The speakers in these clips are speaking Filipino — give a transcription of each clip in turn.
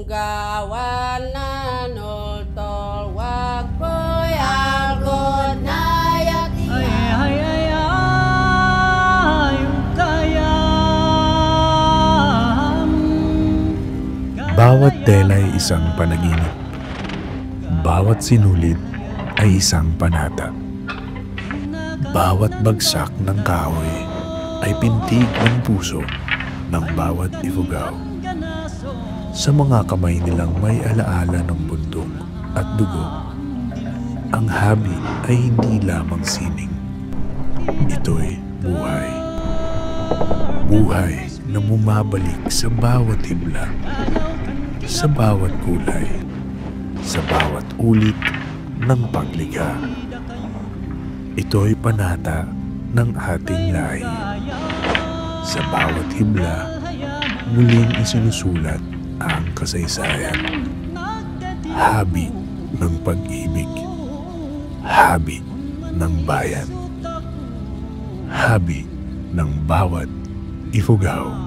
gawan na nultol wag ko'y algod na Bawat tela ay isang panaginip. Bawat sinulid ay isang panata. Bawat bagsak ng kahoy ay pintig ng puso ng bawat Ifugao. Sa mga kamay nilang may alaala ng bundok at dugo, ang habi ay hindi lamang sining. Ito'y buhay. Buhay na bumabalik sa bawat himla, sa bawat kulay, sa bawat ulit ng paglikha. Ito'y panata ng ating lahi. Sa bawat himla, muling isinusulat ang kasaysayan. Habi ng pag-ibig. Habi ng bayan. Habi ng bawat Ifugao.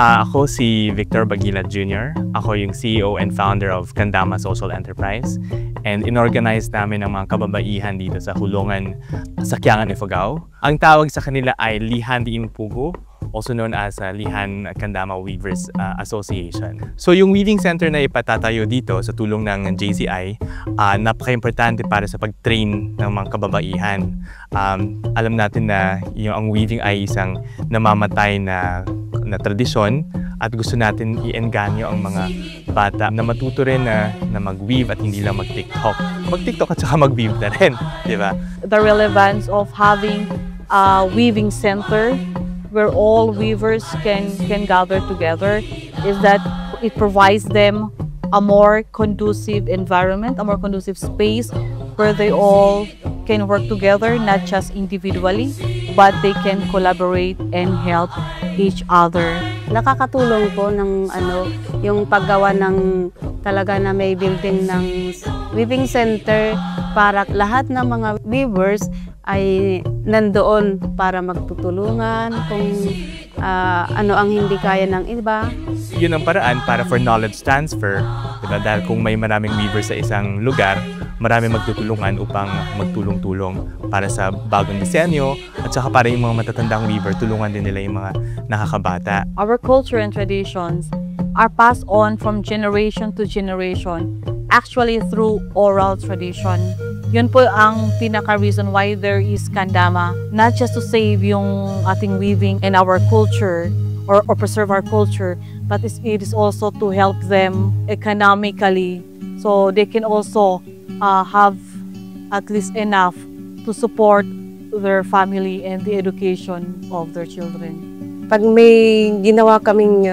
Ako si Victor Bagilat Jr. Ako yung CEO and founder of Kandama Social Enterprise. And inorganize namin ang mga kababaihan dito sa Hulungan, Sakyangan, Ifugao. Ang tawag sa kanila ay Lihan Diin Pugo, also known as Lihan Kandama Weavers Association. So yung weaving center na ipatatayo dito sa tulong ng JCI, napaka-importante para sa pag-train ng mga kababaihan. Alam natin na ang weaving ay isang namamatay na tradisyon at gusto natin i-engganyo ang mga bata na matuto rin na mag-weave at hindi lang mag-TikTok. Mag-TikTok at saka mag-weave na rin, di ba? The relevance of having a weaving center where all weavers can gather together is that it provides them a more conducive environment, a more conducive space where they all can work together, not just individually, but they can collaborate and help each other. Nakakatulong po ng yung paggawa ng talaga na may building ng weaving center para lahat ng mga weavers ay nandoon para magtutulungan kung ano ang hindi kaya ng iba. Yun ang paraan para for knowledge transfer, diba? Dahil kung may maraming weavers sa isang lugar, marami magtutulungan upang magtulong-tulong para sa bagong disenyo at saka para yung mga matatandang weaver, tulungan din nila yung mga nakakabata. Our culture and traditions are passed on from generation to generation, actually through oral tradition. Yun po ang pinaka-reason why there is Kandama, not just to save yung ating weaving and our culture or preserve our culture, but it is also to help them economically so they can also have at least enough to support their family and the education of their children. Pag may ginawa kaming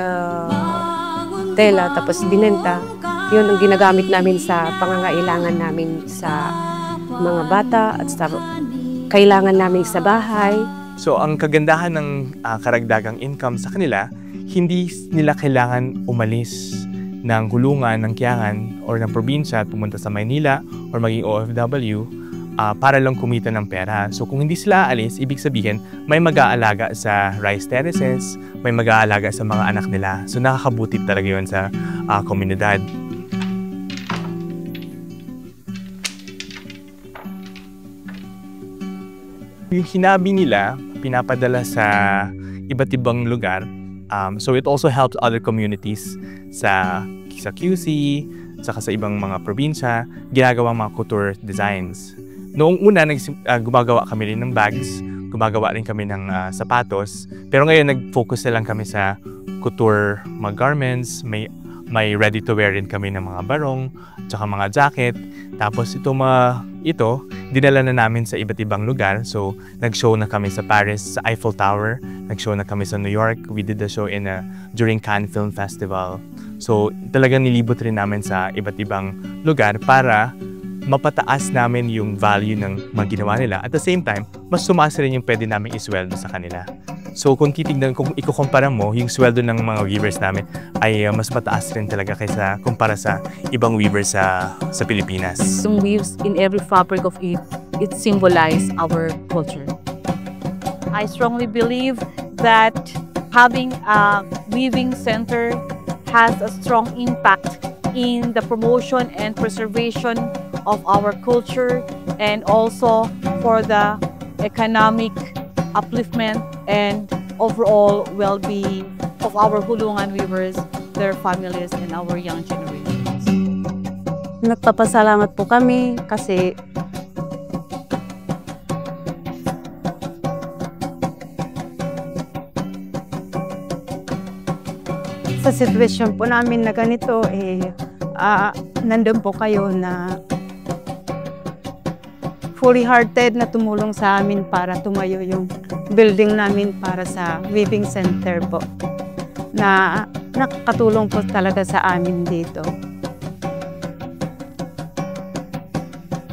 tela tapos binenta, yun ang ginagamit namin sa pangangailangan namin sa mga bata at sa kailangan namin sa bahay. So ang kagandahan ng karagdagang income sa kanila, hindi nila kailangan umalis ng Hulungan, ng Kiangan, or ng probinsya at pumunta sa Maynila or maging OFW para lang kumita ng pera. So kung hindi sila aalis, ibig sabihin may mag-aalaga sa rice terraces, may mag-aalaga sa mga anak nila. So nakakabuti talaga yun sa komunidad. Yung hinabi nila, pinapadala sa iba't ibang lugar. So it also helps other communities sa QC, saka sa ibang mga probinsya, ginagawang mga couture designs. Noong una, gumagawa kami rin ng bags, gumagawa rin kami ng sapatos, pero ngayon nag-focus na lang kami sa couture mga garments, may ready-to-wear rin kami ng mga barong, tsaka mga jacket. Tapos ito, dinala na namin sa iba't ibang lugar. So, nag-show na kami sa Paris, sa Eiffel Tower. Nag-show na kami sa New York. We did the show during Cannes Film Festival. So, talagang nilibot rin namin sa iba't ibang lugar para mapataas namin yung value ng mga ginawa nila. At the same time, mas tumaas rin yung pwede namin isweldo sa kanila. So kung titignan, kung ikukumpara mo, yung sweldo ng mga weavers namin ay mas mataas rin talaga kaysa kumpara sa ibang weavers sa Pilipinas. Yung weaves in every fabric of it, it symbolize our culture. I strongly believe that having a weaving center has a strong impact in the promotion and preservation of our culture and also for the economic upliftment and overall well-being of our Hulungan weavers, their families, and our young generations. Nagpapasalamat po kami kasi sa sitwasyon po namin na ganito, nandun po kayo na fully hearted na tumulong sa amin para tumayo yung building namin para sa weaving center po. Na nakakatulong po talaga sa amin dito.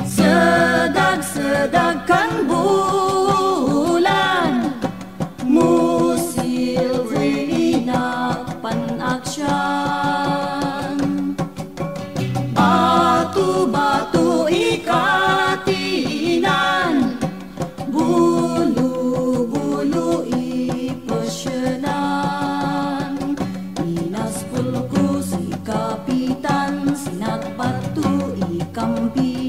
Sedag-sedag kang bulan, musilri na panaksyan. Batu-batu ikatinan, bulu-bulu ipasyanan. Inas pulko si kapitan, sinat batu ikampi.